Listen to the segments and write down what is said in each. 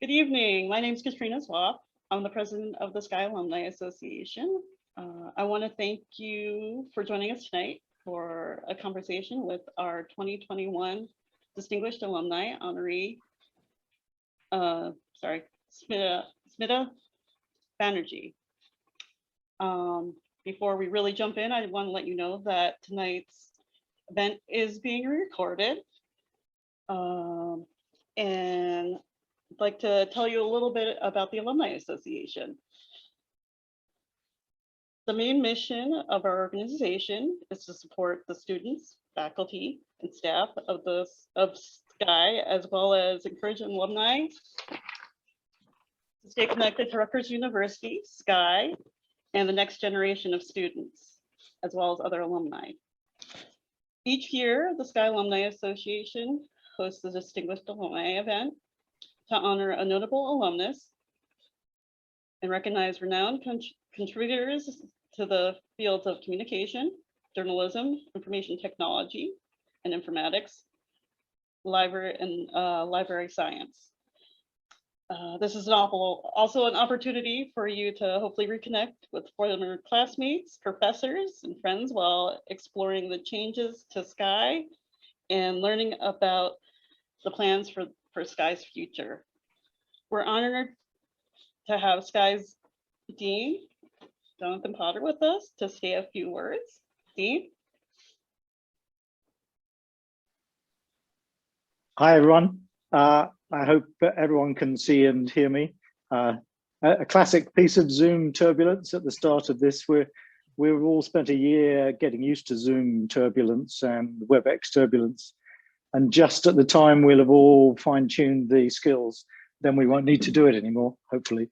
Good evening. My name is Kathryn Greene. I'm the president of the SC&I Alumni Association. I want to thank you for joining us tonight for a conversation with our 2021 Distinguished Alumni honoree, Smita Banerjee. Before we really jump in, I want to let you know that tonight's event is being recorded. And I'd like to tell you a little bit about the Alumni Association. The main mission of our organization is to support the students, faculty, and staff of SC&I, as well as encourage alumni to stay connected to Rutgers University, SC&I, and the next generation of students, as well as other alumni. Each year, the SC&I Alumni Association hosts a Distinguished Alumni event to honor a notable alumnus and recognize renowned contributors to the fields of communication, journalism, information technology, and informatics, library science. This is also an opportunity for you to hopefully reconnect with former classmates, professors, and friends while exploring the changes to SC&I and learning about the plans for SC&I's future. We're honored to have SC&I's Dean, Jonathan Potter, with us to say a few words. Dean? Hi, everyone. I hope everyone can see and hear me. A classic piece of Zoom turbulence at the start of this. We've all spent a year getting used to Zoom turbulence and WebEx turbulence. And just at the time we'll have all fine-tuned the skills, then we won't need to do it anymore, hopefully.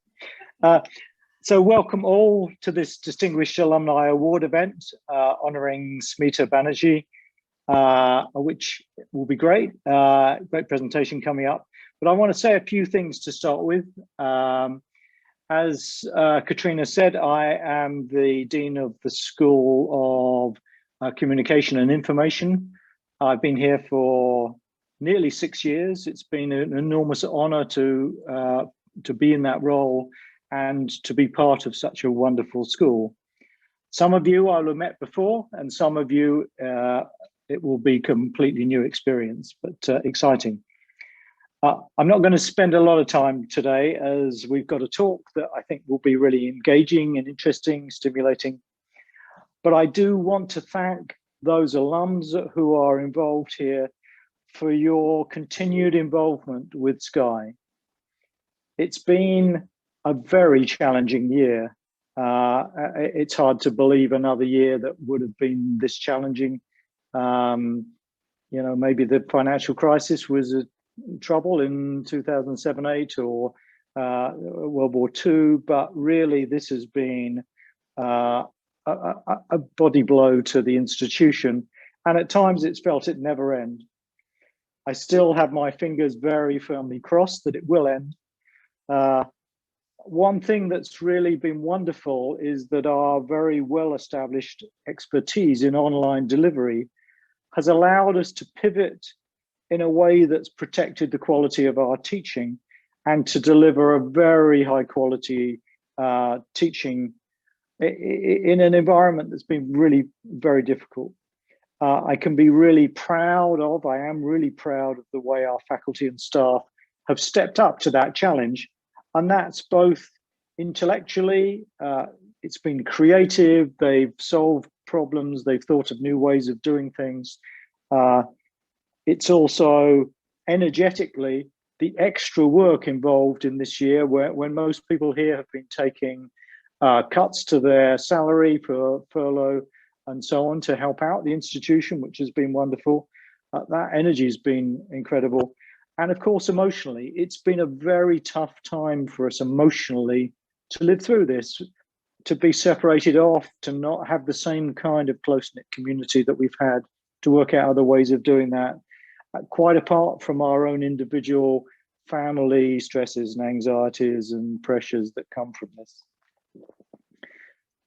So welcome all to this Distinguished Alumni Award event honoring Smita Banerjee, which will be great. Great presentation coming up. But I want to say a few things to start with. As Katrina said, I am the Dean of the School of Communication and Information. I've been here for nearly 6 years. It's been an enormous honor to be in that role and to be part of such a wonderful school. Some of you I'll have met before, and some of you it will be a completely new experience, but exciting. I'm not going to spend a lot of time today, as we've got a talk that I think will be really engaging and interesting, stimulating. But I do want to thank those alums who are involved here for your continued involvement with SC&I. It's been a very challenging year. It's hard to believe another year that would have been this challenging. You know, maybe the financial crisis was trouble in 2007-8 or World War II, but really this has been a body blow to the institution, and at times it's felt it never end. I still have my fingers very firmly crossed that it will end. One thing that's really been wonderful is that our very well-established expertise in online delivery has allowed us to pivot in a way that's protected the quality of our teaching and to deliver a very high quality teaching in an environment that's been really very difficult. I can be really proud of, I am really proud of the way our faculty and staff have stepped up to that challenge. And that's both intellectually, it's been creative, they've solved problems, they've thought of new ways of doing things. It's also energetically the extra work involved in this year when most people here have been taking cuts to their salary for furlough and so on to help out the institution, which has been wonderful. That energy has been incredible. And of course, emotionally, it's been a very tough time for us emotionally to live through this, to be separated off, to not have the same kind of close-knit community that we've had, to work out other ways of doing that, quite apart from our own individual family stresses and anxieties and pressures that come from this.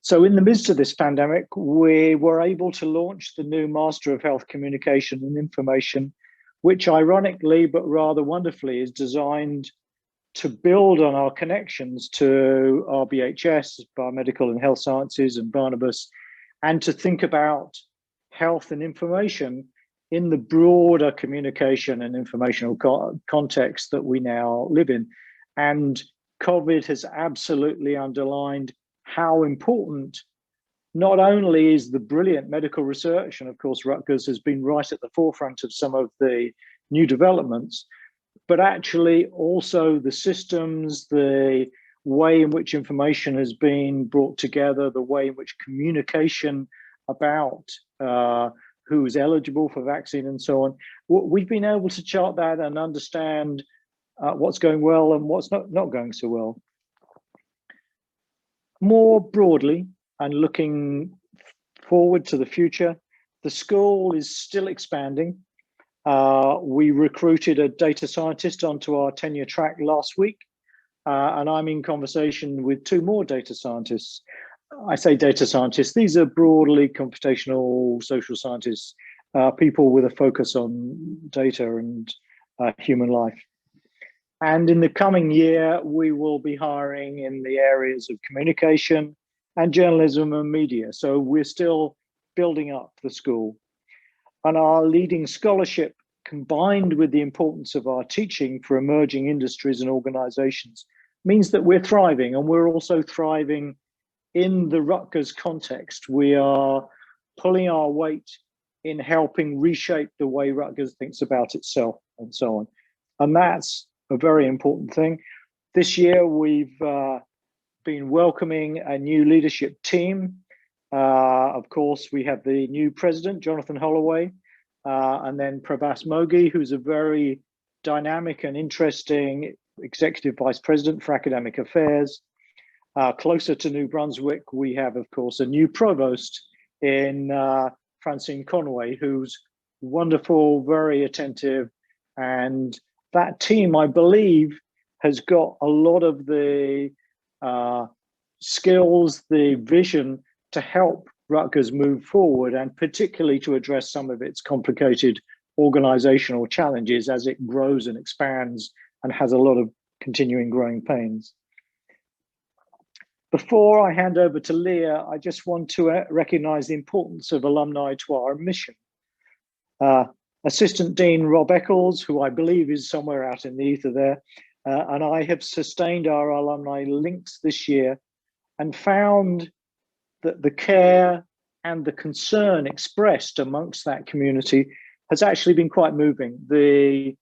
So in the midst of this pandemic, we were able to launch the new Master of Health Communication and Information, which ironically, but rather wonderfully, is designed to build on our connections to RBHS, Biomedical and Health Sciences, and Barnabas, and to think about health and information in the broader communication and informational context that we now live in. And COVID has absolutely underlined how important not only is the brilliant medical research, and of course Rutgers has been right at the forefront of some of the new developments, but actually also the systems, the way in which information has been brought together, the way in which communication about who's eligible for vaccine and so on. We've been able to chart that and understand what's going well and what's not going so well. More broadly, and looking forward to the future, the school is still expanding. We recruited a data scientist onto our tenure track last week, and I'm in conversation with 2 more data scientists. I say data scientists, these are broadly computational social scientists, people with a focus on data and human life. And in the coming year, we will be hiring in the areas of communication and journalism and media. So we're still building up the school. And our leading scholarship, combined with the importance of our teaching for emerging industries and organizations, means that we're thriving, and we're also thriving in the Rutgers context. We are pulling our weight in helping reshape the way Rutgers thinks about itself and so on. And that's a very important thing. This year, we've been welcoming a new leadership team. Of course, we have the new president, Jonathan Holloway, and then Prabhas Mogi, who's a very dynamic and interesting executive vice president for academic affairs. Closer to New Brunswick, we have, of course, a new provost in Francine Conway, who's wonderful, very attentive. And that team, I believe, has got a lot of the skills, the vision to help Rutgers move forward, and particularly to address some of its complicated organizational challenges as it grows and expands and has a lot of continuing growing pains. Before I hand over to Leah, I just want to recognize the importance of alumni to our mission. Assistant Dean Rob Eccles, who I believe is somewhere out in the ether there, and I have sustained our alumni links this year and found that the care and the concern expressed amongst that community has actually been quite moving. The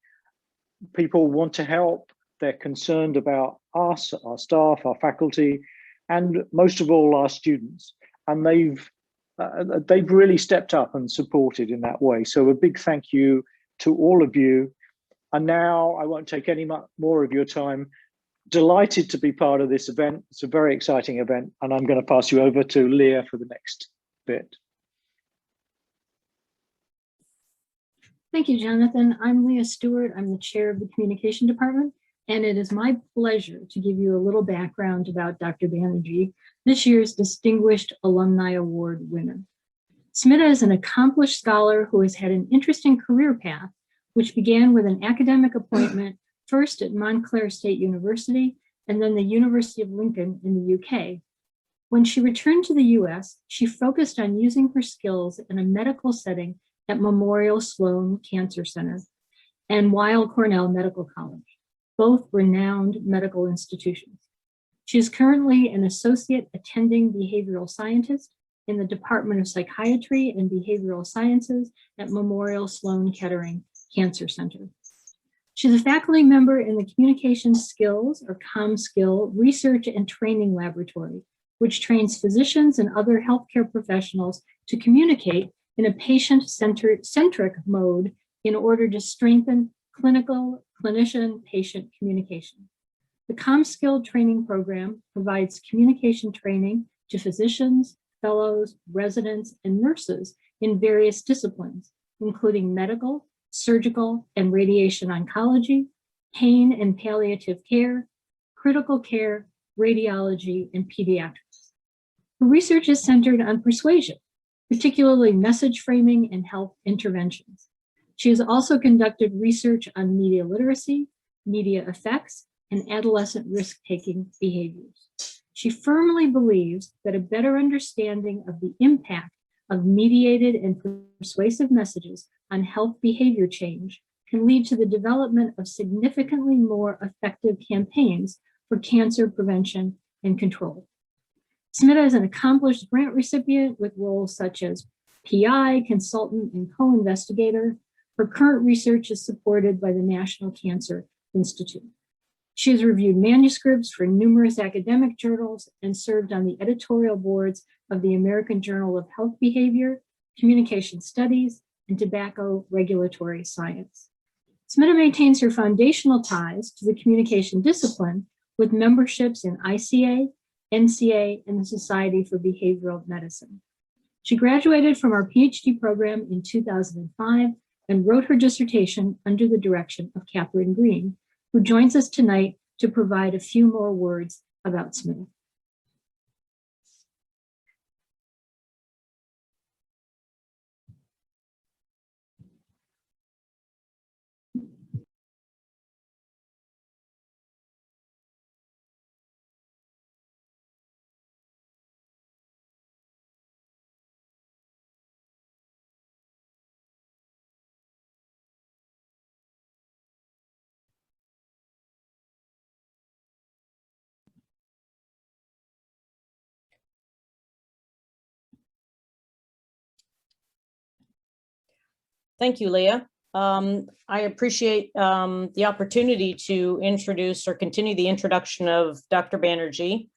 people want to help, they're concerned about us, our staff, our faculty, and most of all, our students. And they've really stepped up and supported in that way. So a big thank you to all of you. And now I won't take any more of your time. Delighted to be part of this event. It's a very exciting event, and I'm going to pass you over to Leah for the next bit. Thank you, Jonathan. I'm Leah Stewart. I'm the chair of the communication department, and it is my pleasure to give you a little background about Dr. Banerjee, this year's Distinguished Alumni Award winner. Smita is an accomplished scholar who has had an interesting career path, which began with an academic appointment first at Montclair State University and then the University of Lincoln in the UK. When she returned to the US, she focused on using her skills in a medical setting at Memorial Sloan Cancer Center and Weill Cornell Medical College, both renowned medical institutions. She is currently an associate attending behavioral scientist in the Department of Psychiatry and Behavioral Sciences at Memorial Sloan Kettering Cancer Center. She's a faculty member in the Communication Skills, or ComSkill, Research and Training Laboratory, which trains physicians and other healthcare professionals to communicate in a patient-centric mode in order to strengthen clinician-patient communication. The ComSkill training program provides communication training to physicians, fellows, residents, and nurses in various disciplines, including medical, surgical and radiation oncology, pain and palliative care, critical care, radiology, and pediatrics. Her research is centered on persuasion, particularly message framing and health interventions. She has also conducted research on media literacy, media effects, and adolescent risk-taking behaviors. She firmly believes that a better understanding of the impact of mediated and persuasive messages on health behavior change can lead to the development of significantly more effective campaigns for cancer prevention and control. Smita is an accomplished grant recipient with roles such as PI, consultant, and co-investigator. Her current research is supported by the National Cancer Institute. She has reviewed manuscripts for numerous academic journals and served on the editorial boards of the American Journal of Health Behavior, Communication Studies, and Tobacco Regulatory Science. Smita maintains her foundational ties to the communication discipline with memberships in ICA, NCA, and the Society for Behavioral Medicine. She graduated from our PhD program in 2005 and wrote her dissertation under the direction of Kathryn Greene, who joins us tonight to provide a few more words about Smita. Thank you, Leah. I appreciate the opportunity to introduce or continue the introduction of Dr. Banerjee.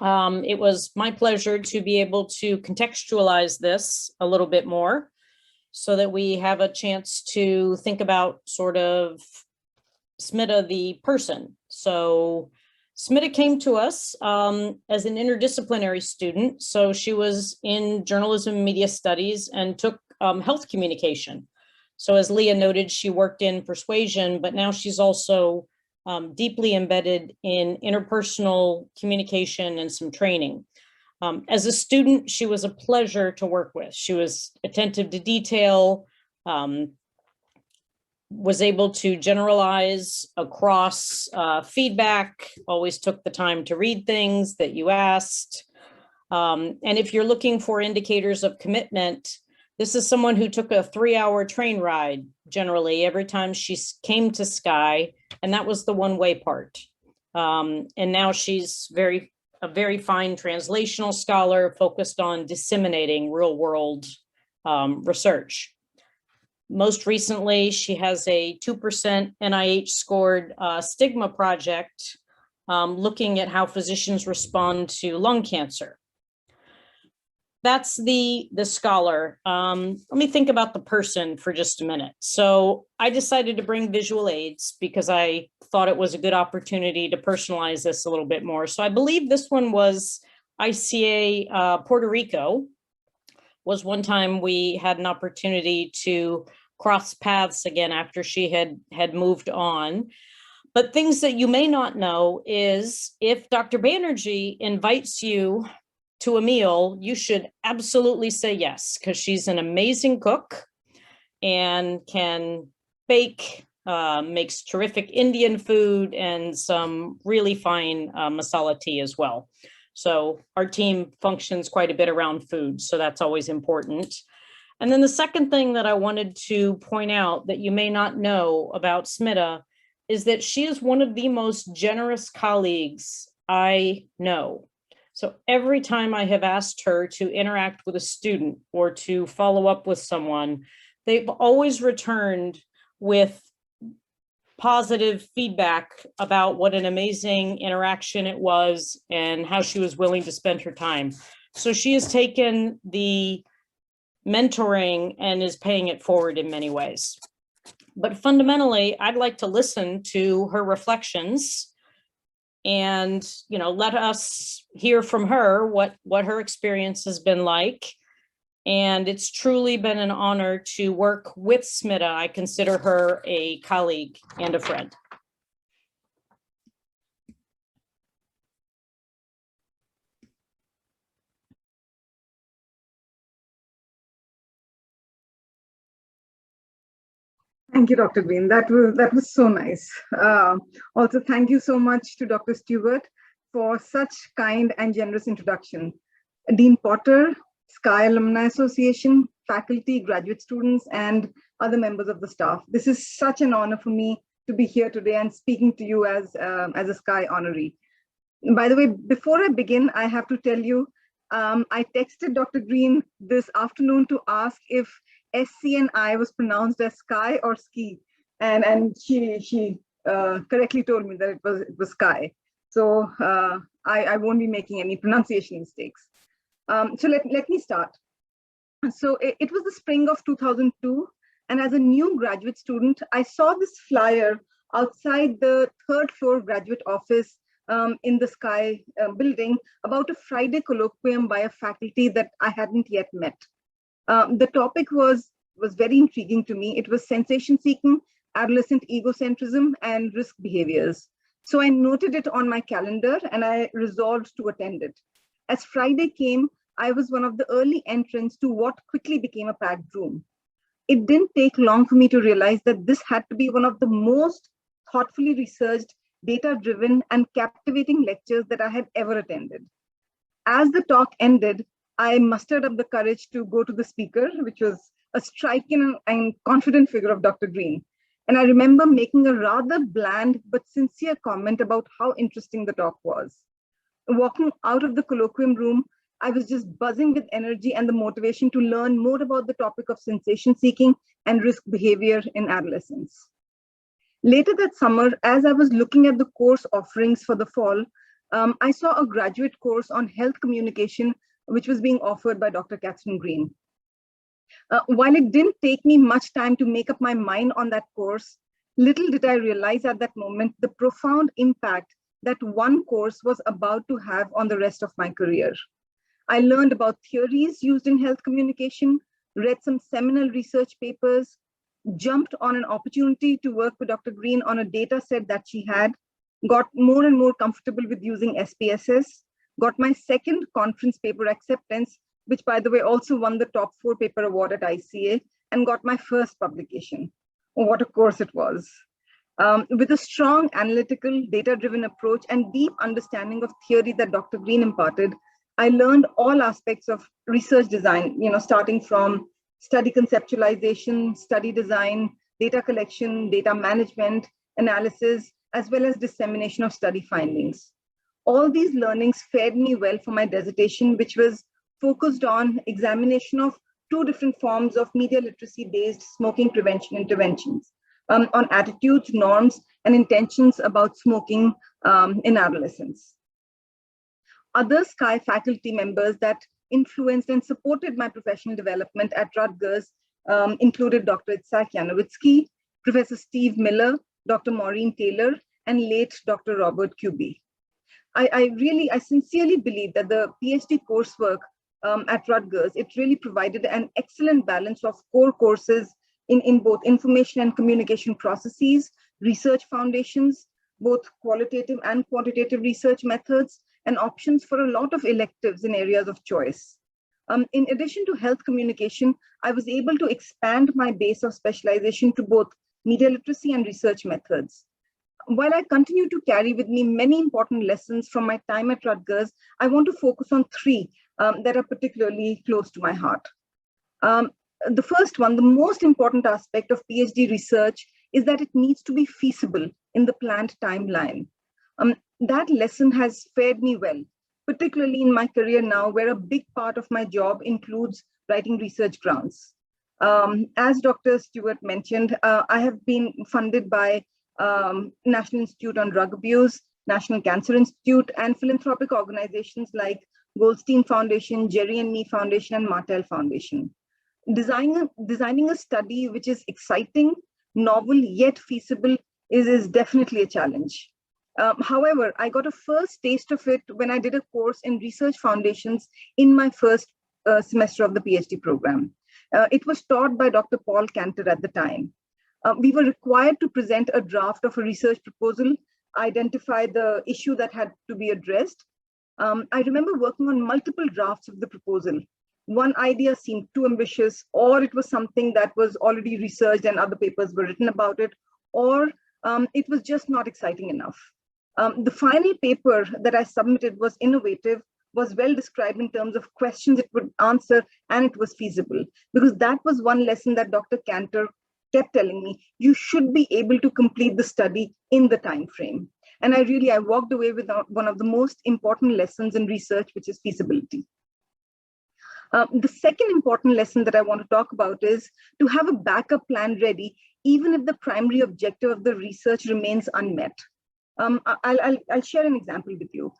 It was my pleasure to be able to contextualize this a little bit more so that we have a chance to think about sort of Smita, the person. So Smita came to us as an interdisciplinary student. So she was in journalism and media studies and took health communication. So as Leah noted, she worked in persuasion, but now she's also deeply embedded in interpersonal communication and some training. As a student, she was a pleasure to work with. She was attentive to detail, was able to generalize across feedback, always took the time to read things that you asked. And if you're looking for indicators of commitment, this is someone who took a 3-hour train ride generally every time she came to Sky, and that was the one-way part. And now she's a very fine translational scholar focused on disseminating real-world research. Most recently, she has a 2% NIH scored stigma project looking at how physicians respond to lung cancer. That's the scholar. Let me think about the person for just a minute. So I decided to bring visual aids because I thought it was a good opportunity to personalize this a little bit more. So I believe this one was ICA Puerto Rico. Was one time we had an opportunity to cross paths again after she had moved on. But things that you may not know is if Dr. Banerjee invites you to a meal, you should absolutely say yes, because she's an amazing cook and can bake, makes terrific Indian food and some really fine masala tea as well. So our team functions quite a bit around food, so that's always important. And then the second thing that I wanted to point out that you may not know about Smita is that she is one of the most generous colleagues I know. So every time I have asked her to interact with a student or to follow up with someone, they've always returned with positive feedback about what an amazing interaction it was and how she was willing to spend her time. So she has taken the mentoring and is paying it forward in many ways. But fundamentally, I'd like to listen to her reflections and, let us hear from her what her experience has been like. And it's truly been an honor to work with Smita. I consider her a colleague and a friend. Thank you, Dr. Greene. That was so nice. Also, thank you so much to Dr. Stewart for such kind and generous introduction. Dean Potter, SCI Alumni Association, faculty, graduate students, and other members of the staff. This is such an honor for me to be here today and speaking to you as a SCI honoree. By the way, before I begin, I have to tell you, I texted Dr. Greene this afternoon to ask if SC&I was pronounced as sky or ski, and she correctly told me that it was sky. So I won't be making any pronunciation mistakes. So let me start. So it was the spring of 2002, and as a new graduate student, I saw this flyer outside the 3rd floor graduate office in the SCI building about a Friday colloquium by a faculty that I hadn't yet met. The topic was very intriguing to me. It was sensation seeking, adolescent egocentrism, and risk behaviors. So I noted it on my calendar and I resolved to attend it. As Friday came, I was one of the early entrants to what quickly became a packed room. It didn't take long for me to realize that this had to be one of the most thoughtfully researched, data-driven, and captivating lectures that I had ever attended. As the talk ended, I mustered up the courage to go to the speaker, which was a striking and confident figure of Dr. Greene. And I remember making a rather bland but sincere comment about how interesting the talk was. Walking out of the colloquium room, I was just buzzing with energy and the motivation to learn more about the topic of sensation seeking and risk behavior in adolescence. Later that summer, as I was looking at the course offerings for the fall, I saw a graduate course on health communication, which was being offered by Dr. Kathryn Greene. While it didn't take me much time to make up my mind on that course, little did I realize at that moment the profound impact that one course was about to have on the rest of my career. I learned about theories used in health communication, read some seminal research papers, jumped on an opportunity to work with Dr. Greene on a data set that she had, got more and more comfortable with using SPSS, got my second conference paper acceptance, which by the way also won the top 4 paper award at ICA, and got my first publication. Oh, what a course it was. With a strong analytical, data-driven approach and deep understanding of theory that Dr. Greene imparted, I learned all aspects of research design, starting from study conceptualization, study design, data collection, data management, analysis, as well as dissemination of study findings. All these learnings fared me well for my dissertation, which was focused on examination of 2 different forms of media literacy-based smoking prevention interventions, on attitudes, norms, and intentions about smoking in adolescence. Other SCI faculty members that influenced and supported my professional development at Rutgers included Dr. Itzhak Yanowitsky, Professor Steve Miller, Dr. Maureen Taylor, and late Dr. Robert Kuby. I sincerely believe that the PhD coursework at Rutgers, it really provided an excellent balance of core courses in both information and communication processes, research foundations, both qualitative and quantitative research methods, and options for a lot of electives in areas of choice. In addition to health communication, I was able to expand my base of specialization to both media literacy and research methods. While I continue to carry with me many important lessons from my time at Rutgers, I want to focus on 3 that are particularly close to my heart. The first one, the most important aspect of PhD research is that it needs to be feasible in the planned timeline. That lesson has fared me well, particularly in my career now, where a big part of my job includes writing research grants. As Dr. Stewart mentioned, I have been funded by National Institute on Drug Abuse, National Cancer Institute, and philanthropic organizations like Goldstein Foundation, Geri Me Foundation, and Martell Foundation. Designing a study which is exciting, novel, yet feasible is definitely a challenge. However, I got a first taste of it when I did a course in research foundations in my first semester of the PhD program. It was taught by Dr. Paul Cantor at the time. We were required to present a draft of a research proposal, identify the issue that had to be addressed. I remember working on multiple drafts of the proposal. one idea seemed too ambitious, or it was something that was already researched and other papers were written about it, or it was just not exciting enough. The final paper that I submitted was innovative, was well described in terms of questions it would answer, and it was feasible. Because that was one lesson that Dr. Cantor kept telling me, you should be able to complete the study in the time frame. And I walked away with one of the most important lessons in research, which is feasibility. The second important lesson that I want to talk about is to have a backup plan ready, even if the primary objective of the research remains unmet. I'll share an example with you.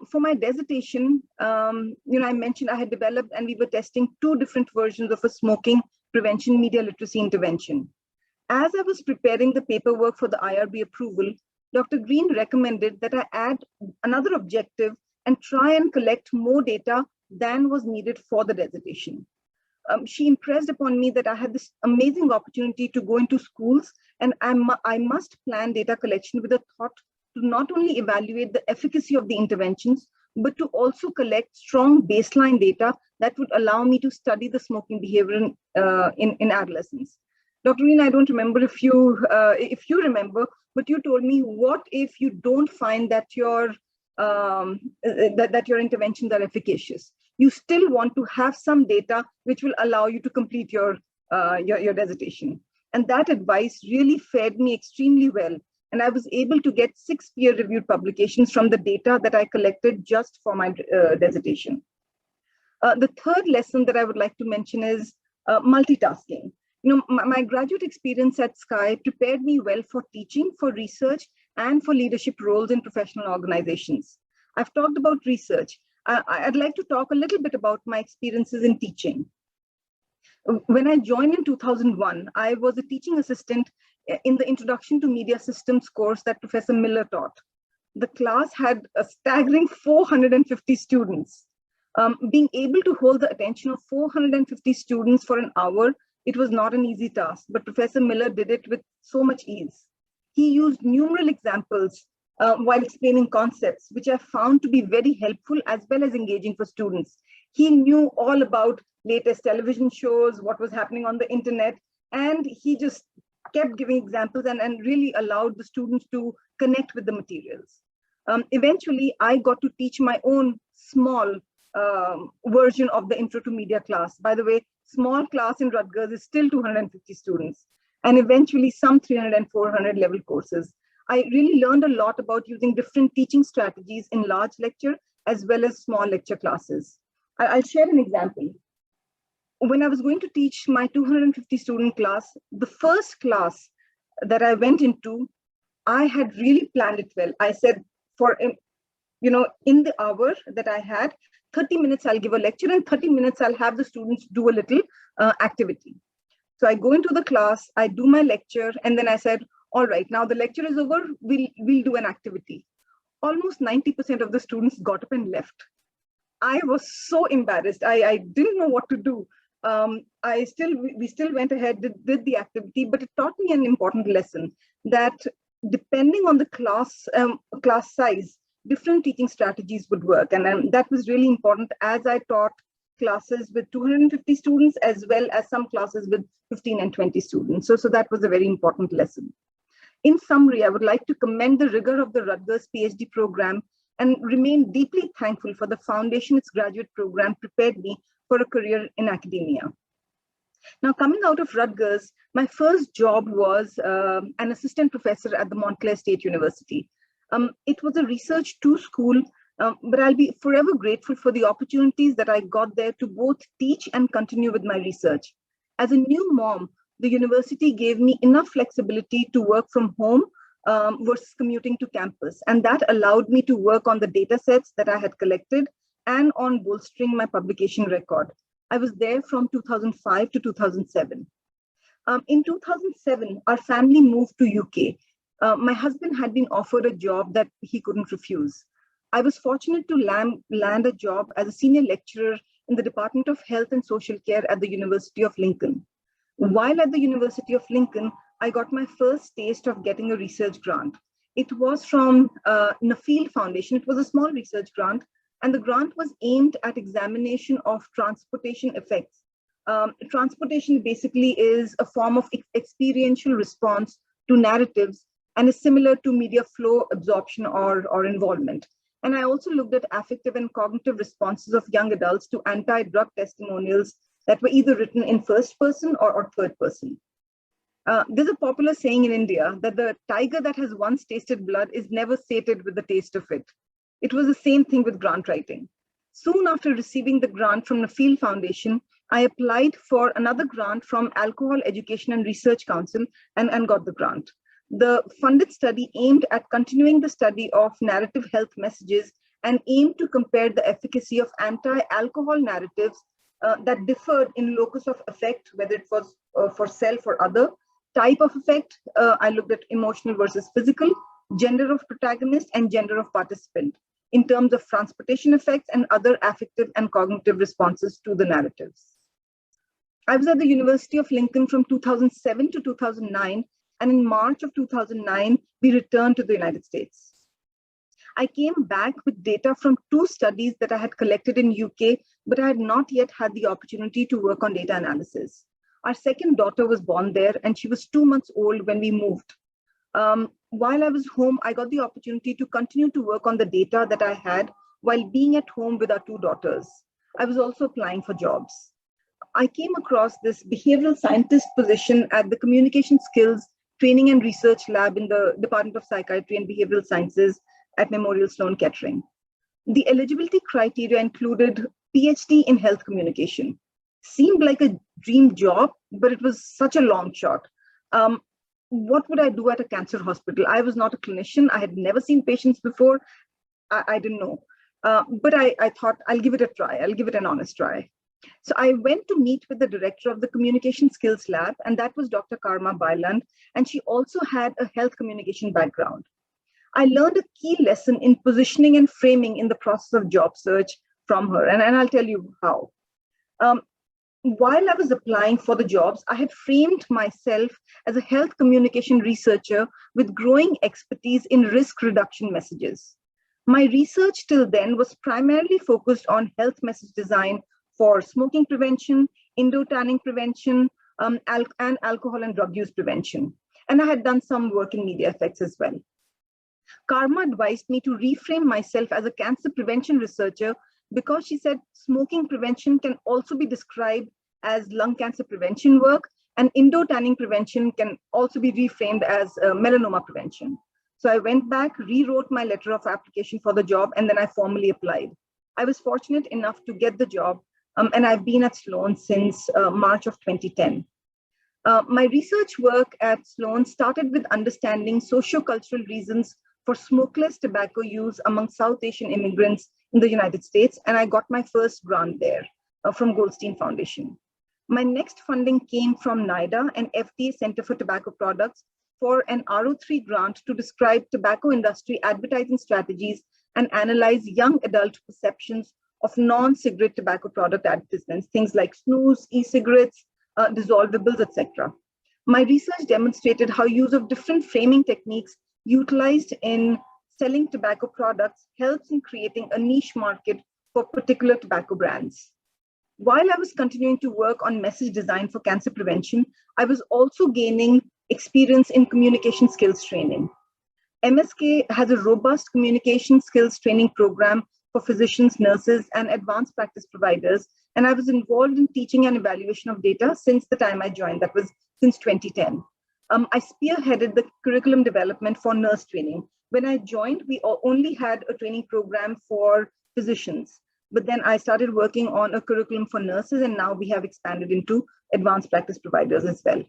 For my dissertation, I mentioned I had developed and we were testing 2 different versions of a smoking prevention media literacy intervention. As I was preparing the paperwork for the IRB approval, Dr. Greene recommended that I add another objective and try and collect more data than was needed for the dissertation. She impressed upon me that I had this amazing opportunity to go into schools, and I must plan data collection with a thought to not only evaluate the efficacy of the interventions, but to also collect strong baseline data that would allow me to study the smoking behavior in adolescents. Dr. Greene, I don't remember if you remember, but you told me, what if you don't find that your interventions are efficacious? You still want to have some data which will allow you to complete your dissertation. And that advice really fared me extremely well. And I was able to get 6 peer-reviewed publications from the data that I collected just for my dissertation. The third lesson that I would like to mention is multitasking. My graduate experience at SCI prepared me well for teaching, for research, and for leadership roles in professional organizations. I've talked about research. I'd like to talk a little bit about my experiences in teaching. When I joined in 2001, I was a teaching assistant in the Introduction to Media Systems course that Professor Miller taught. The class had a staggering 450 students. Being able to hold the attention of 450 students for an hour, it was not an easy task, but Professor Miller did it with so much ease. He used numerous examples while explaining concepts, which I found to be very helpful as well as engaging for students. He knew all about latest television shows, what was happening on the internet, and he just kept giving examples and really allowed the students to connect with the materials. Eventually, I got to teach my own small version of the Intro to Media class. By the way, small class in Rutgers is still 250 students, and eventually some 300 and 400 level courses. I really learned a lot about using different teaching strategies in large lecture as well as small lecture classes. I'll share an example. When I was going to teach my 250 student class, the first class that I went into, I had really planned it well. I said, in the hour that I had, 30 minutes I'll give a lecture and 30 minutes I'll have the students do a little activity. So I go into the class, I do my lecture, and then I said, all right, now the lecture is over, we'll do an activity. Almost 90% of the students got up and left. I was so embarrassed. I didn't know what to do. We still went ahead, did the activity, but it taught me an important lesson that depending on the class size, different teaching strategies would work. And that was really important as I taught classes with 250 students as well as some classes with 15 and 20 students. So that was a very important lesson. In summary, I would like to commend the rigor of the Rutgers PhD program and remain deeply thankful for the foundation its graduate program prepared me for a career in academia. Now, coming out of Rutgers, my first job was an assistant professor at the Montclair State University. It was a Research 2 school, but I'll be forever grateful for the opportunities that I got there to both teach and continue with my research. As a new mom, the university gave me enough flexibility to work from home versus commuting to campus. And that allowed me to work on the data sets that I had collected and on bolstering my publication record. I was there from 2005 to 2007. In 2007, our family moved to UK. My husband had been offered a job that he couldn't refuse. I was fortunate to land a job as a senior lecturer in the Department of Health and Social Care at the University of Lincoln. While at the University of Lincoln, I got my first taste of getting a research grant. It was from Martell Foundation. It was a small research grant, And the grant was aimed at examination of transportation effects. Transportation basically is a form of experiential response to narratives and is similar to media flow, absorption, or involvement. And I also looked at affective and cognitive responses of young adults to anti-drug testimonials that were either written in first person or third person. There's a popular saying in India that the tiger that has once tasted blood is never sated with the taste of it. It was the same thing with grant writing. Soon after receiving the grant from the Martell Foundation, I applied for another grant from Alcohol Education and Research Council and got the grant. The funded study aimed at continuing the study of narrative health messages and aimed to compare the efficacy of anti-alcohol narratives that differed in locus of effect, whether it was for self or other, type of effect. I looked at emotional versus physical, gender of protagonist, and gender of participant in terms of transportation effects and other affective and cognitive responses to the narratives. I was at the University of Lincoln from 2007 to 2009, and in March of 2009, we returned to the United States. I came back with data from 2 studies that I had collected in UK, but I had not yet had the opportunity to work on data analysis. Our second daughter was born there, and she was 2 months old when we moved. While I was home, I got the opportunity to continue to work on the data that I had while being at home with our 2 daughters. I was also applying for jobs. I came across this behavioral scientist position at the Communication Skills Training and Research Lab in the Department of Psychiatry and Behavioral Sciences at Memorial Sloan Kettering. The eligibility criteria included PhD in health communication. Seemed like a dream job, but it was such a long shot. What would I do at a cancer hospital? I was not a clinician. I had never seen patients before. I didn't know. But I thought I'll give it a try. I'll give it an honest try. So I went to meet with the director of the Communication Skills Lab, and that was Dr. Karma Bailand, and she also had a health communication background. I learned a key lesson in positioning and framing in the process of job search from her, and I'll tell you how. While I was applying for the jobs, I had framed myself as a health communication researcher with growing expertise in risk reduction messages. My research till then was primarily focused on health message design for smoking prevention, indoor tanning prevention, and alcohol and drug use prevention. And I had done some work in media effects as well. Karma advised me to reframe myself as a cancer prevention researcher because she said smoking prevention can also be described as lung cancer prevention work, and indoor tanning prevention can also be reframed as melanoma prevention. So I went back, rewrote my letter of application for the job, and then I formally applied. I was fortunate enough to get the job, and I've been at Sloan since March of 2010. My research work at Sloan started with understanding socio-cultural reasons for smokeless tobacco use among South Asian immigrants in the United States, and I got my first grant there from Goldstein Foundation. My next funding came from NIDA, an FDA Center for Tobacco Products, for an R03 grant to describe tobacco industry advertising strategies and analyze young adult perceptions of non-cigarette tobacco product advertisements, things like snus, e-cigarettes, dissolvables, etc. My research demonstrated how use of different framing techniques utilized in selling tobacco products helps in creating a niche market for particular tobacco brands. While I was continuing to work on message design for cancer prevention, I was also gaining experience in communication skills training. MSK has a robust communication skills training program for physicians, nurses, and advanced practice providers. And I was involved in teaching and evaluation of data since the time I joined, that was since 2010. I spearheaded the curriculum development for nurse training. When I joined, we only had a training program for physicians, but then I started working on a curriculum for nurses, and now we have expanded into advanced practice providers as well.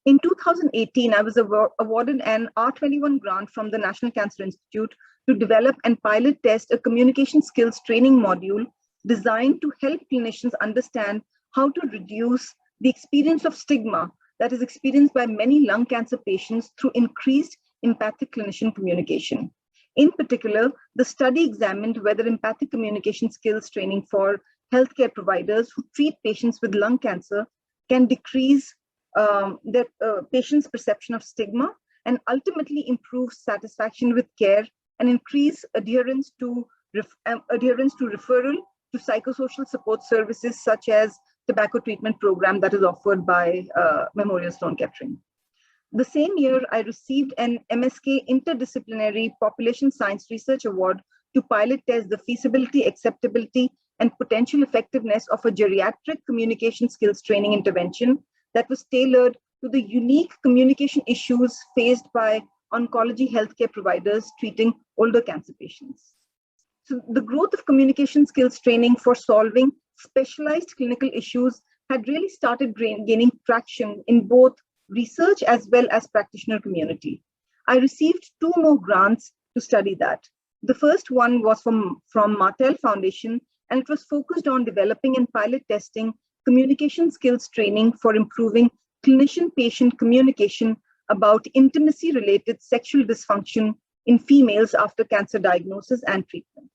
In 2018, I was awarded an R21 grant from the National Cancer Institute to develop and pilot test a communication skills training module designed to help clinicians understand how to reduce the experience of stigma that is experienced by many lung cancer patients through increased empathic clinician communication. In particular, the study examined whether empathic communication skills training for healthcare providers who treat patients with lung cancer can decrease the patient's perception of stigma and ultimately improve satisfaction with care and increase adherence to adherence to referral to psychosocial support services such as tobacco treatment program that is offered by Memorial Sloan Kettering. The same year, I received an MSK Interdisciplinary Population Science Research Award to pilot test the feasibility, acceptability, and potential effectiveness of a geriatric communication skills training intervention that was tailored to the unique communication issues faced by oncology healthcare providers treating older cancer patients. So the growth of communication skills training for solving specialized clinical issues had really started gaining traction in both research as well as practitioner community. I received 2 more grants to study that. The first one was from Martell Foundation, and it was focused on developing and pilot testing communication skills training for improving clinician-patient communication about intimacy-related sexual dysfunction in females after cancer diagnosis and treatment.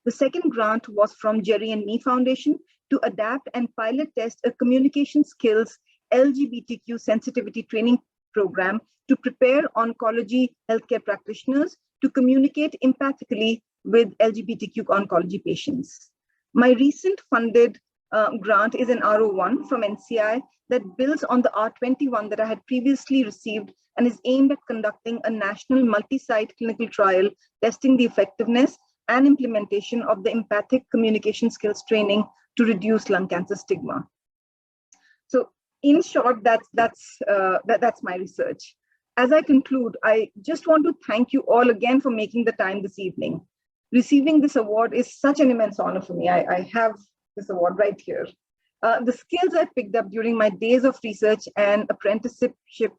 The second grant was from Geri Me Foundation to adapt and pilot test a communication skills LGBTQ sensitivity training program to prepare oncology healthcare practitioners to communicate empathically with LGBTQ oncology patients. My recent funded grant is an R01 from NCI that builds on the R21 that I had previously received and is aimed at conducting a national multi-site clinical trial testing the effectiveness and implementation of the empathic communication skills training to reduce lung cancer stigma. So in short, that's my research. As I conclude, I just want to thank you all again for making the time this evening. Receiving this award is such an immense honor for me. I have this award right here. The skills I picked up during my days of research and apprenticeship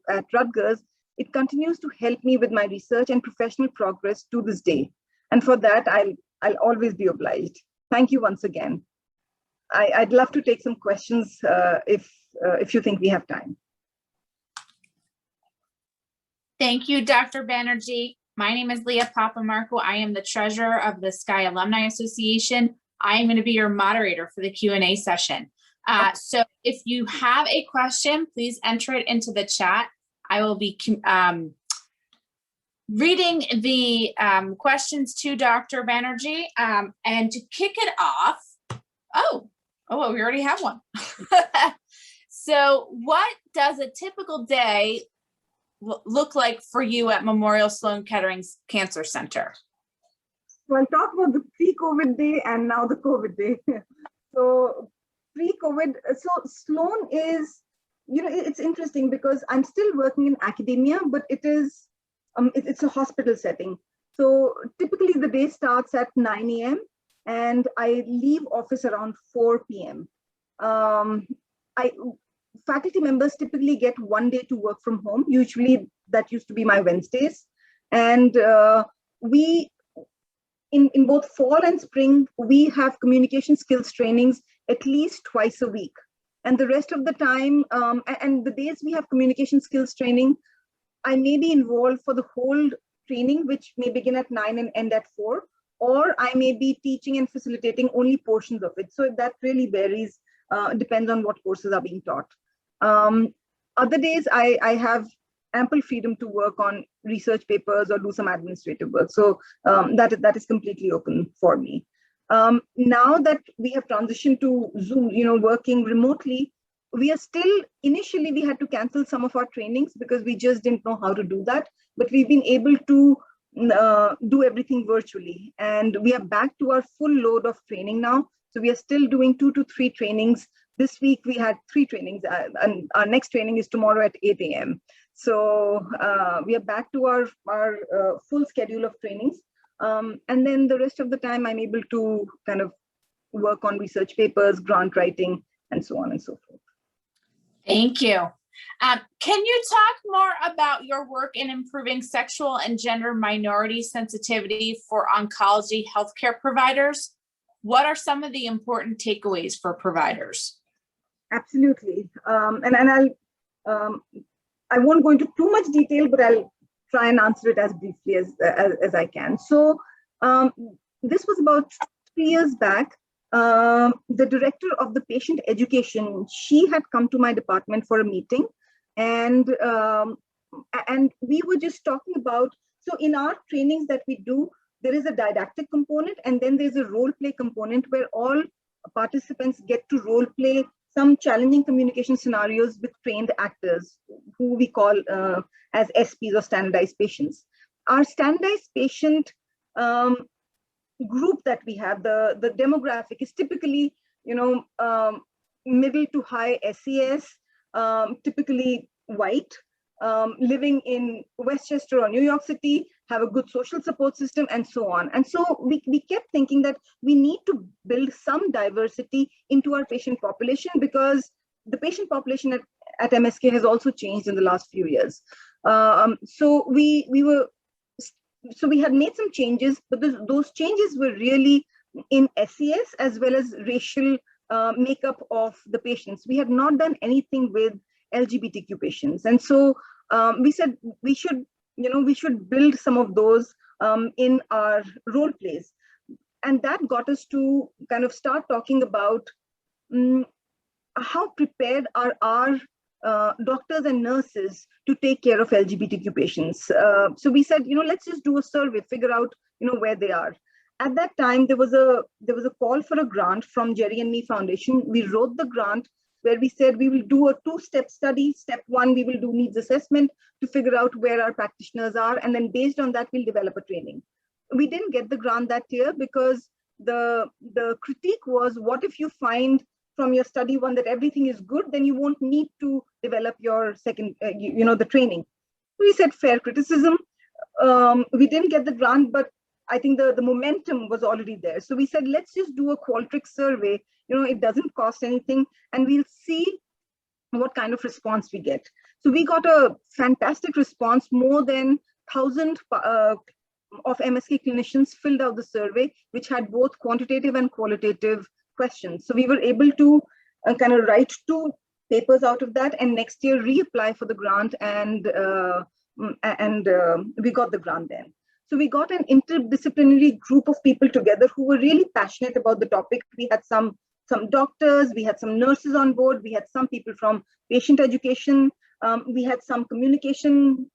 at Rutgers, it continues to help me with my research and professional progress to this day. And for that, I'll always be obliged. Thank you once again. I'd love to take some questions if you think we have time. Thank you, Dr. Banerjee. My name is Leah Papamarco. I am the treasurer of the SC&I Alumni Association. I am going to be your moderator for the Q&A session. So if you have a question, please enter it into the chat. I will be reading the questions to Dr. Banerjee. And to kick it off, well, we already have one. So what does a typical day look like for you at Memorial Sloan Kettering's Cancer Center? So I'll talk about the pre-COVID day and now the COVID day. So pre-COVID, so Sloan is, it's interesting because I'm still working in academia, but it's a hospital setting. So typically the day starts at 9 a.m. and I leave office around 4 p.m. Faculty members typically get 1 day to work from home. Usually that used to be my Wednesdays. And we, in both fall and spring, we have communication skills trainings at least twice a week. And the rest of the time, and the days we have communication skills training, I may be involved for the whole training, which may begin at 9 and end at 4, or I may be teaching and facilitating only portions of it. So that really varies, depends on what courses are being taught. Other days, I have ample freedom to work on research papers or do some administrative work. So that is completely open for me. Now that we have transitioned to Zoom, working remotely, we are still, initially we had to cancel some of our trainings because we just didn't know how to do that, but we've been able to do everything virtually. And we are back to our full load of training now. So we are still doing 2 to 3 trainings. This week we had 3 trainings and our next training is tomorrow at 8 a.m. So we are back to our full schedule of trainings. And then the rest of the time I'm able to kind of work on research papers, grant writing, and so on and so forth. Thank you. Can you talk more about your work in improving sexual and gender minority sensitivity for oncology healthcare providers? What are some of the important takeaways for providers? Absolutely. And I won't go into too much detail, but I'll try and answer it as briefly as I can. So this was about 3 years back. The director of the patient education, she had come to my department for a meeting, and we were just talking about, so in our trainings that we do, there is a didactic component, and then there's a role play component where all participants get to role play some challenging communication scenarios with trained actors, who we call as SPs or standardized patients. Our standardized patient group that we have, the demographic is typically, middle to high SES, typically white, living in Westchester or New York City, have a good social support system, and so on. And so we kept thinking that we need to build some diversity into our patient population, because the patient population at MSK has also changed in the last few years. So we had made some changes, but those changes were really in SES as well as racial makeup of the patients. We had not done anything with LGBTQ patients. And so we said we should build some of those in our role plays. And that got us to kind of start talking about how prepared are our doctors and nurses to take care of LGBTQ patients. So we said, let's just do a survey, figure out, where they are. At that time, there was a call for a grant from Geri Me Foundation. We wrote the grant where we said we will do a 2-step study. Step 1, we will do needs assessment to figure out where our practitioners are. And then based on that, we'll develop a training. We didn't get the grant that year because the critique was, what if you find from your study 1 that everything is good, then you won't need to develop your second, the training. We said fair criticism. We didn't get the grant, but I think the momentum was already there. So we said, let's just do a Qualtrics survey. It doesn't cost anything, and we'll see what kind of response we get. So we got a fantastic response. More than 1,000 of MSK clinicians filled out the survey, which had both quantitative and qualitative questions. So we were able to kind of write 2 papers out of that, and next year reapply for the grant, and we got the grant then. So we got an interdisciplinary group of people together who were really passionate about the topic. We had some doctors, we had some nurses on board, we had some people from patient education, we had some communication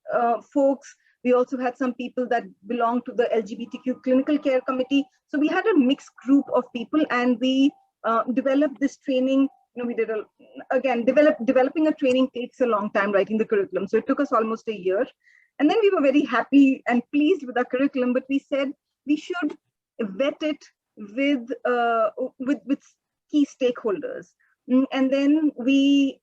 folks. We also had some people that belong to the LGBTQ clinical care committee. So we had a mixed group of people, and we developed this training. We did developing a training takes a long time, writing the curriculum. So it took us almost a year. And then we were very happy and pleased with our curriculum, but we said we should vet it with key stakeholders. And then we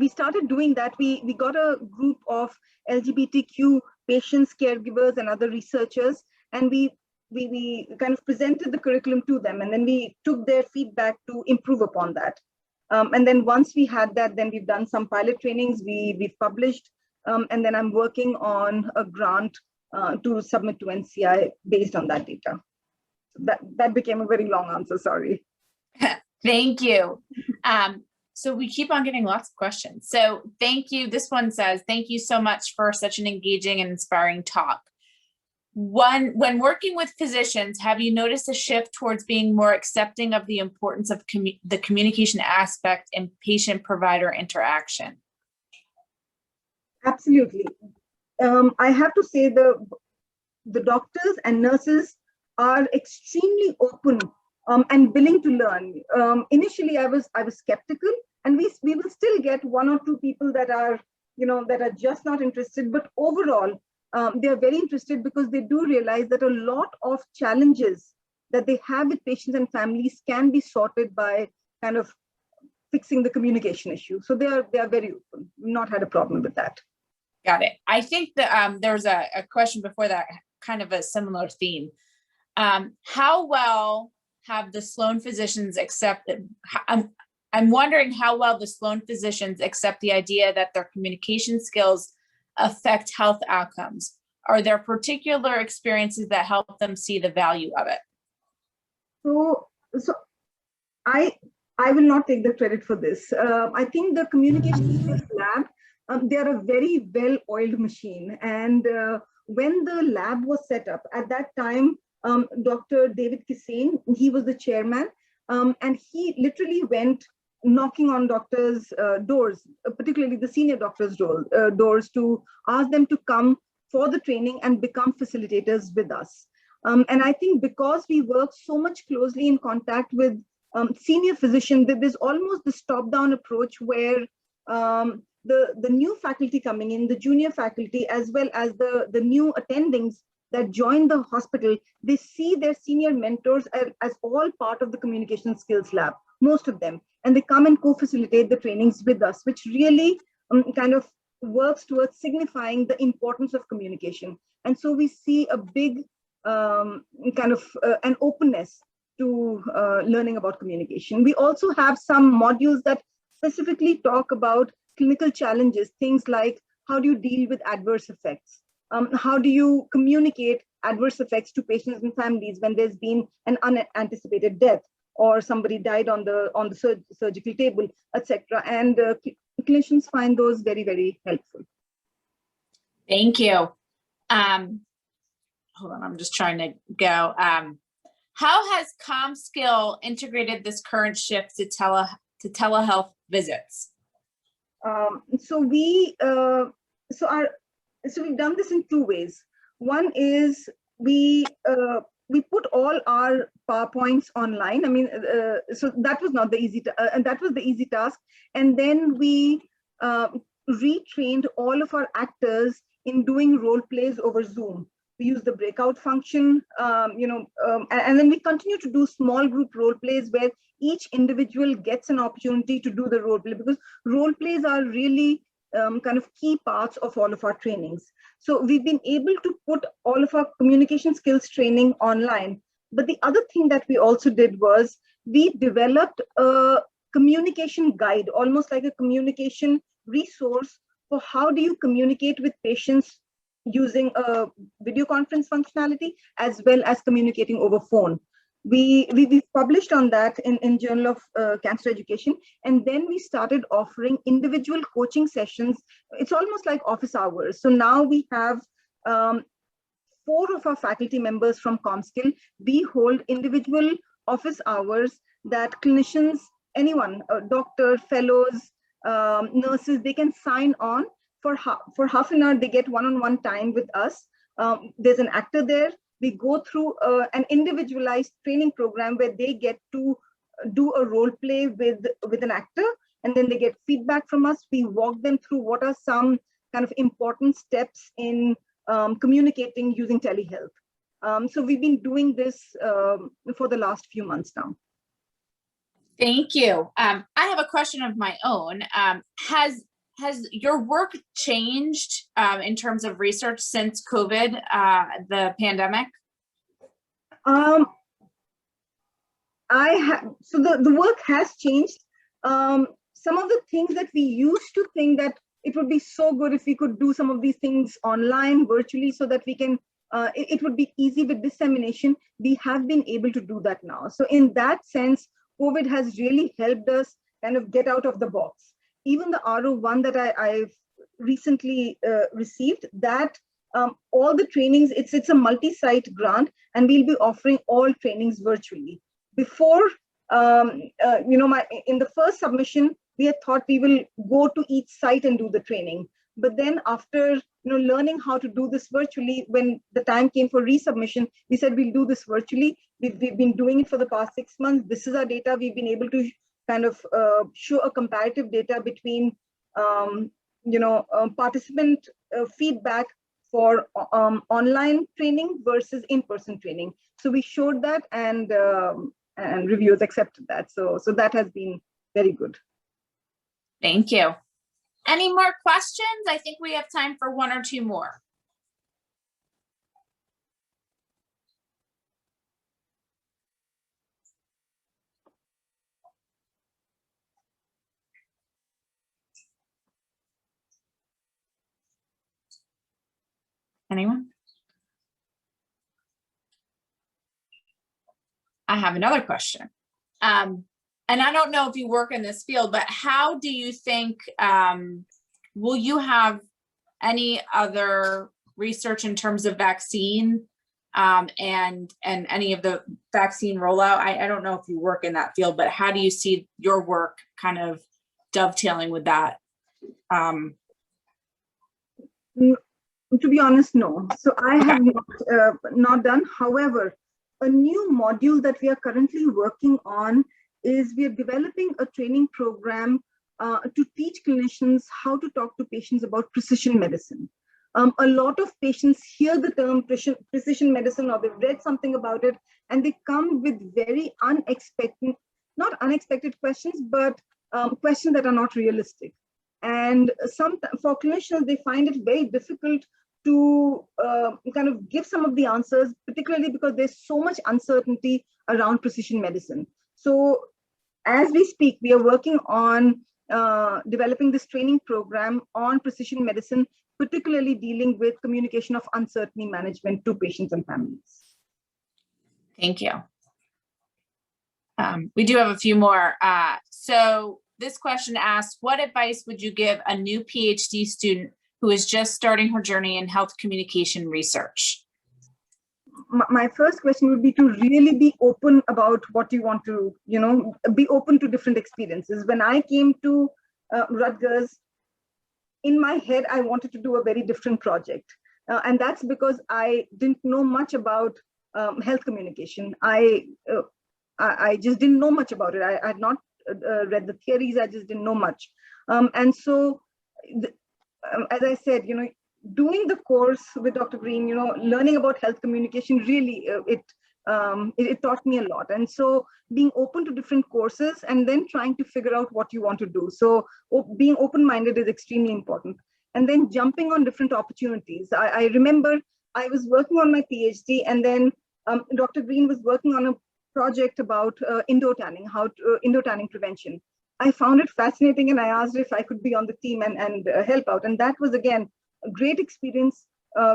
started doing that. We got a group of LGBTQ patients, caregivers, and other researchers, and we kind of presented the curriculum to them, and then we took their feedback to improve upon that. And then once we had that, then we've done some pilot trainings, we've published, and then I'm working on a grant to submit to NCI based on that data. That became a very long answer, sorry. Thank you. So we keep on getting lots of questions. So thank you. This one says, thank you so much for such an engaging and inspiring talk. When working with physicians, have you noticed a shift towards being more accepting of the importance of the communication aspect in patient-provider interaction? Absolutely. I have to say the doctors and nurses are extremely open and willing to learn. Initially, I was skeptical, and we will still get 1 or 2 people that are just not interested. But overall, they are very interested because they do realize that a lot of challenges that they have with patients and families can be sorted by kind of fixing the communication issue. So they are very open. We've not had a problem with that. Got it. I think that there was a question before that, kind of a similar theme. How well have the Sloan physicians accepted? I'm wondering how well the Sloan physicians accept the idea that their communication skills affect health outcomes. Are there particular experiences that help them see the value of it? So I will not take the credit for this. I think the communication skills lab, they are a very well-oiled machine. And when the lab was set up, at that time, Dr. David Kissane, he was the chairman, and he literally went knocking on doctors' doors, particularly the senior doctors' doors, to ask them to come for the training and become facilitators with us. And I think because we work so much closely in contact with senior physicians, that there's almost this top-down approach where the new faculty coming in, the junior faculty, as well as the new attendings that join the hospital, they see their senior mentors as all part of the communication skills lab, most of them. And they come and co-facilitate the trainings with us, which really kind of works towards signifying the importance of communication. And so we see a big kind of an openness to learning about communication. We also have some modules that specifically talk about clinical challenges, things like how do you deal with adverse effects? How do you communicate adverse effects to patients and families when there's been an unanticipated death or somebody died on the surgical table, etc. And clinicians find those very, very helpful. Thank you. Hold on, I'm just trying to go. How has CommSkill integrated this current shift to telehealth visits? So we've done this in two ways. One is we put all our PowerPoints online. I mean, so that was not the easy, and that was the easy task. And then we retrained all of our actors in doing role plays over Zoom. We use the breakout function, and then we continue to do small group role plays where each individual gets an opportunity to do the role play, because role plays are really kind of key parts of all of our trainings. So we've been able to put all of our communication skills training online. But the other thing that we also did was we developed a communication guide, almost like a communication resource for how do you communicate with patients using a video conference functionality as well as communicating over phone. We published on that in Journal of Cancer Education, and then we started offering individual coaching sessions. It's almost like office hours. So now we have 4 of our faculty members from CommSkill. We hold individual office hours that clinicians, anyone, doctor, fellows, nurses, they can sign on for half an hour. They get one-on-one time with us. There's an actor there. We go through an individualized training program where they get to do a role play with an actor, and then they get feedback from us. We walk them through what are some kind of important steps in communicating using telehealth. So we've been doing this for the last few months now. Thank you. I have a question of my own. Has your work changed in terms of research since COVID, the pandemic? So the work has changed. Some of the things that we used to think that it would be so good if we could do some of these things online, virtually, so that we can, it would be easy with dissemination. We have been able to do that now. So in that sense, COVID has really helped us kind of get out of the box. Even the RO1 that I've recently received, that all the trainings, it's a multi-site grant, and we'll be offering all trainings virtually. Before, in the first submission, we had thought we will go to each site and do the training. But then after learning how to do this virtually, when the time came for resubmission, we said we'll do this virtually. We've been doing it for the past 6 months. This is our data. We've been able to kind of show a comparative data between, participant feedback for online training versus in-person training. So we showed that, and reviewers accepted that. So that has been very good. Thank you. Any more questions? I think we have time for 1 or 2 more. Anyone? I have another question. And I don't know if you work in this field, but how do you think, will you have any other research in terms of vaccine and any of the vaccine rollout? I don't know if you work in that field, but how do you see your work kind of dovetailing with that? To be honest, no. So I have not done. However, a new module that we are currently working on is we are developing a training program to teach clinicians how to talk to patients about precision medicine. A lot of patients hear the term precision medicine, or they've read something about it, and they come with very unexpected, not unexpected questions, but questions that are not realistic. And for clinicians, they find it very difficult to kind of give some of the answers, particularly because there's so much uncertainty around precision medicine. So as we speak, we are working on developing this training program on precision medicine, particularly dealing with communication of uncertainty management to patients and families. Thank you. We do have a few more. So this question asks, what advice would you give a new PhD student who is just starting her journey in health communication research? My first question would be to really be open about what you want to, be open to different experiences. When I came to Rutgers, in my head, I wanted to do a very different project. And that's because I didn't know much about health communication. I just didn't know much about it. I had not read the theories. I just didn't know much. And so, as I said, doing the course with Dr. Greene, learning about health communication, really, it taught me a lot. And so being open to different courses and then trying to figure out what you want to do. So being open-minded is extremely important. And then jumping on different opportunities. I remember I was working on my PhD, and then Dr. Greene was working on a project about indoor tanning, indoor tanning prevention. I found it fascinating, and I asked if I could be on the team and help out. And that was, again, a great experience.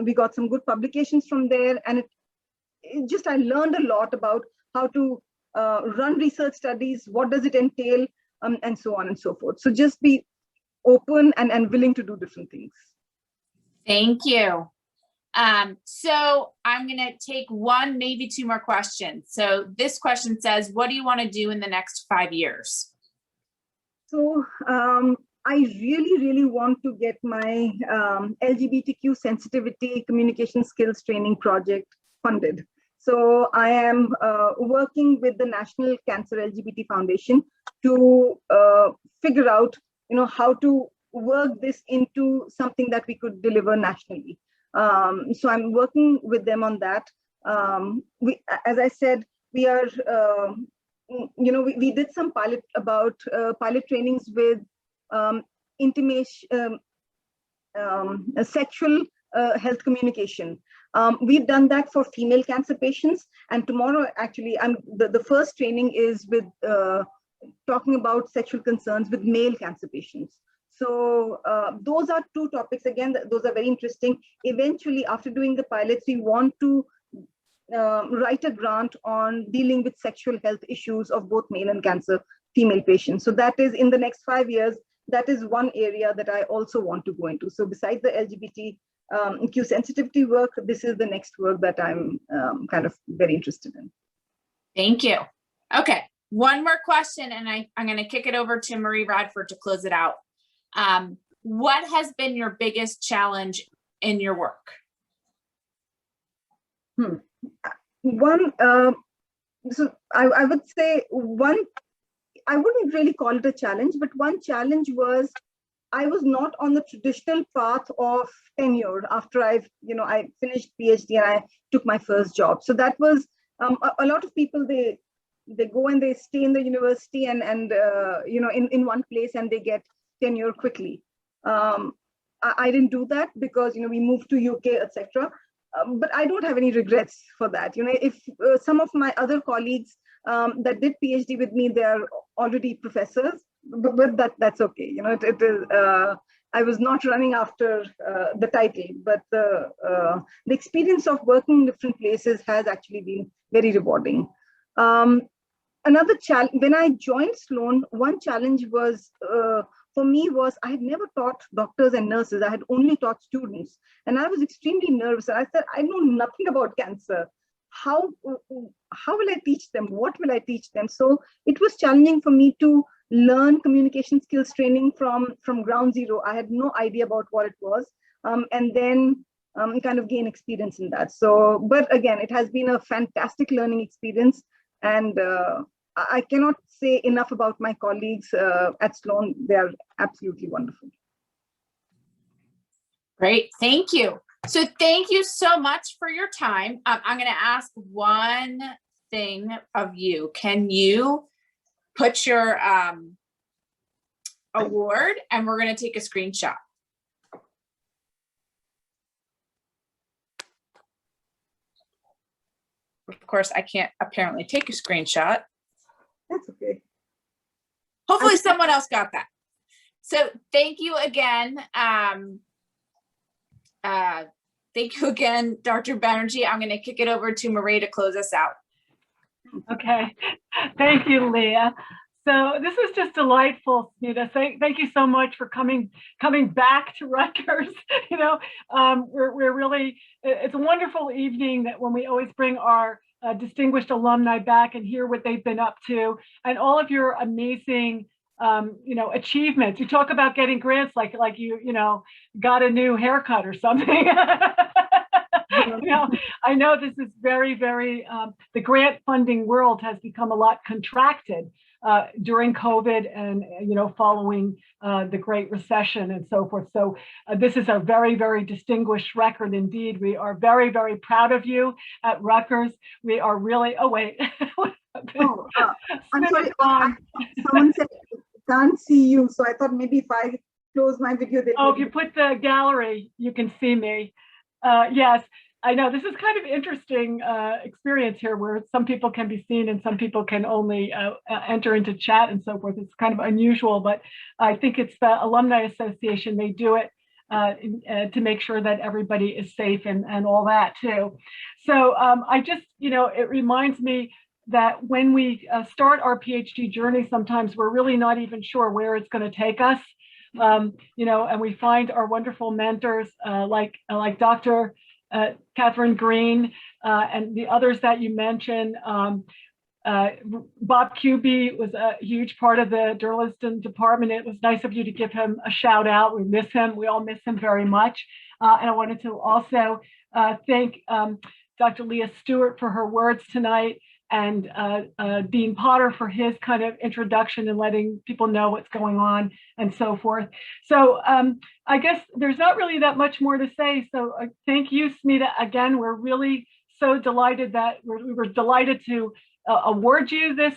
We got some good publications from there, and I learned a lot about how to run research studies, what does it entail, and so on and so forth. So just be open and willing to do different things. Thank you. So I'm going to take one, maybe two more questions. So this question says, what do you want to do in the next 5 years? So I really want to get my LGBTQ sensitivity communication skills training project funded. So I am working with the National Cancer LGBT Foundation to figure out, how to work this into something that we could deliver nationally. So I'm working with them on that. As I said, we are, we did some pilot trainings with intimation, sexual health communication. We've done that for female cancer patients, and tomorrow, actually, the first training is with talking about sexual concerns with male cancer patients. So those are two topics. Again, those are very interesting. Eventually, after doing the pilots, we want to write a grant on dealing with sexual health issues of both male and female patients. So that is in the next 5 years. That is one area that I also want to go into. So besides the LGBTQ sensitivity work, this is the next work that I'm kind of very interested in. Thank you. Okay, one more question, and I'm going to kick it over to Marie Radford to close it out. What has been your biggest challenge in your work? So I would say one, I wouldn't really call it a challenge, but one challenge was I was not on the traditional path of tenure after I finished PhD and I took my first job. So that was a lot of people, they go and they stay in the university and in one place and they get tenure quickly. I didn't do that because we moved to UK, etc. But I don't have any regrets for that. If some of my other colleagues that did PhD with me, they're already professors, but that's okay. It is. I was not running after the title, but the experience of working in different places has actually been very rewarding. Another challenge when I joined Sloan, one challenge was for me was I had never taught doctors and nurses. I had only taught students, and I was extremely nervous. I said, I know nothing about cancer. How will I teach them? What will I teach them? So it was challenging for me to learn communication skills training from ground zero. I had no idea about what it was. And then kind of gain experience in that. So, but again, it has been a fantastic learning experience, and I cannot say enough about my colleagues at Sloan. They are absolutely wonderful. Great, thank you. So thank you so much for your time. I'm going to ask one thing of you. Can you put your award, and we're going to take a screenshot. Of course, I can't apparently take a screenshot. That's okay. Hopefully someone else got that. So thank you again. Thank you again, Dr. Banerjee. I'm going to kick it over to Marie to close us out. Okay, thank you, Leah. So this was just delightful, Smita. Thank you so much for coming back to Rutgers. You know, we're really, it's a wonderful evening that when we always bring our distinguished alumni back and hear what they've been up to, and all of your amazing you know, achievements. You talk about getting grants like you know, got a new haircut or something. You know, I know this is very, very, the grant funding world has become a lot contracted during COVID and, you know, following the Great Recession and so forth. So this is a very, very distinguished record indeed. We are very, very proud of you at Rutgers. We are really, oh wait. Oh, I'm sorry, someone said can't see you, so I thought maybe if I close my video. Oh, if you put the gallery, you can see me. Yes, I know this is kind of interesting experience here where some people can be seen and some people can only enter into chat and so forth. It's kind of unusual, but I think it's the Alumni Association. They do it to make sure that everybody is safe and all that too. So I just, you know, it reminds me that when we start our PhD journey, sometimes we're really not even sure where it's going to take us. You know, and we find our wonderful mentors like Dr. Kathryn Greene and the others that you mentioned. Bob Kuby was a huge part of the journalism department. It was nice of you to give him a shout out. We miss him. We all miss him very much. And I wanted to also thank Dr. Leah Stewart for her words tonight, and Dean Potter for his kind of introduction and letting people know what's going on and so forth. So I guess there's not really that much more to say. So thank you, Smita. Again, we're really so delighted that we were delighted to award you this,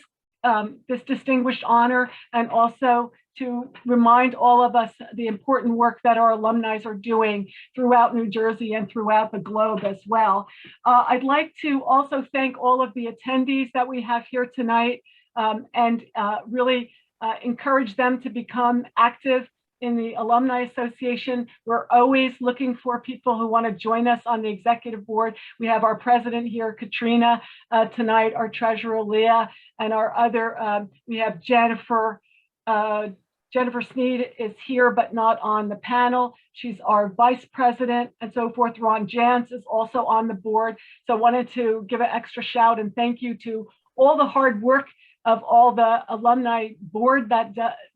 this distinguished honor, and also to remind all of us the important work that our alumni are doing throughout New Jersey and throughout the globe as well. I'd like to also thank all of the attendees that we have here tonight, and really encourage them to become active in the Alumni Association. We're always looking for people who want to join us on the executive board. We have our president here, Katrina, tonight, our treasurer, Leah, and our other, we have Jennifer. Jennifer Sneed is here, but not on the panel. She's our vice president and so forth. Ron Jantz is also on the board. So I wanted to give an extra shout and thank you to all the hard work of all the alumni board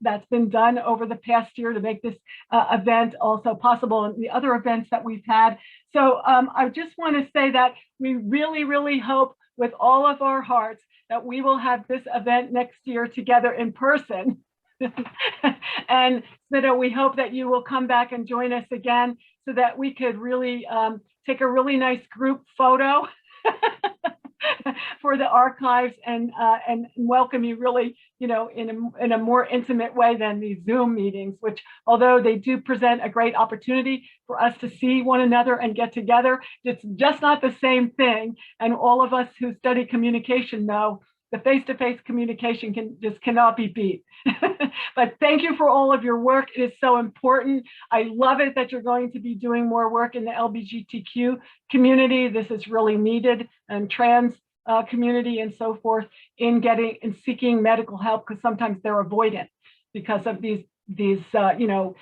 that's been done over the past year to make this event also possible, and the other events that we've had. So I just want to say that we really, really hope with all of our hearts that we will have this event next year together in person. And Smita, we hope that you will come back and join us again so that we could really take a really nice group photo for the archives and welcome you really, you know, in a more intimate way than these Zoom meetings, which although they do present a great opportunity for us to see one another and get together, it's just not the same thing. And all of us who study communication know the face-to-face communication cannot be beat. But thank you for all of your work. It is so important. I love it that you're going to be doing more work in the LGBTQ community. This is really needed, and trans community and so forth, in seeking medical help, because sometimes they're avoidant because of these you know,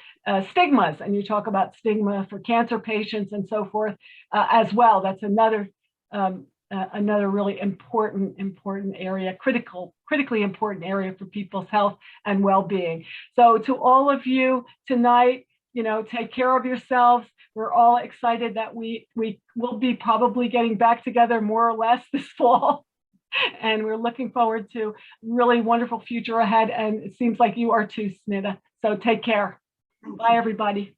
stigmas. And you talk about stigma for cancer patients and so forth as well. That's another really important area, critically important area for people's health and well-being. So to all of you tonight, you know, take care of yourselves. We're all excited that we will be probably getting back together more or less this fall. And we're looking forward to really wonderful future ahead. And it seems like you are too, Smita. So take care. Bye, everybody.